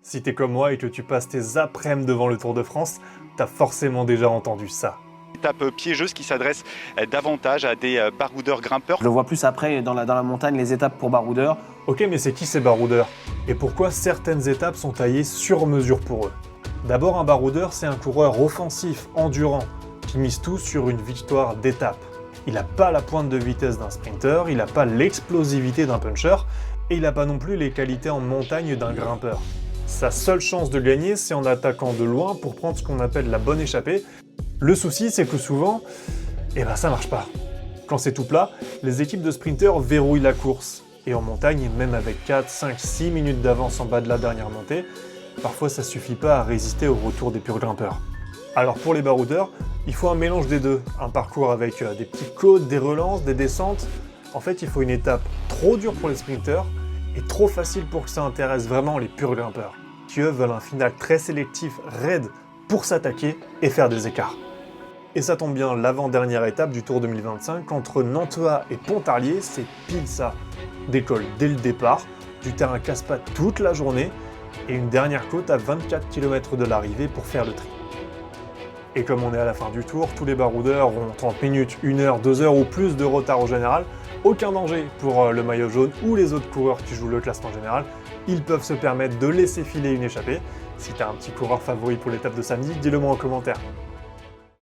Si t'es comme moi et que tu passes tes après-midi devant le Tour de France, t'as forcément déjà entendu ça. Étape piégeuse qui s'adresse davantage à des baroudeurs grimpeurs. Je le vois plus après dans la montagne, les étapes pour baroudeurs. Ok, mais c'est qui ces baroudeurs? Et pourquoi certaines étapes sont taillées sur mesure pour eux? D'abord, un baroudeur, c'est un coureur offensif, endurant, qui mise tout sur une victoire d'étape. Il n'a pas la pointe de vitesse d'un sprinter, il n'a pas l'explosivité d'un puncher, et il n'a pas non plus les qualités en montagne d'un grimpeur. Sa seule chance de gagner, c'est en attaquant de loin pour prendre ce qu'on appelle la bonne échappée. Le souci, c'est que souvent, ça marche pas. Quand c'est tout plat, les équipes de sprinters verrouillent la course. Et en montagne, même avec 4, 5, 6 minutes d'avance en bas de la dernière montée, parfois ça suffit pas à résister au retour des purs grimpeurs. Alors pour les baroudeurs, il faut un mélange des deux. Un parcours avec des petites côtes, des relances, des descentes. En fait, il faut une étape trop dure pour les sprinters et trop facile pour que ça intéresse vraiment les purs grimpeurs, qui eux veulent un final très sélectif, raide, pour s'attaquer et faire des écarts. Et ça tombe bien, l'avant-dernière étape du Tour 2025 entre Nantua et Pontarlier, c'est pile ça. Des cols dès le départ, du terrain casse-pattes toute la journée, et une dernière côte à 24 km de l'arrivée pour faire le tri. Et comme on est à la fin du tour, tous les baroudeurs ont 30 minutes, 1 heure, 2 heures ou plus de retard au général. Aucun danger pour le maillot jaune ou les autres coureurs qui jouent le classement général. Ils peuvent se permettre de laisser filer une échappée. Si t'as un petit coureur favori pour l'étape de samedi, dis-le moi en commentaire.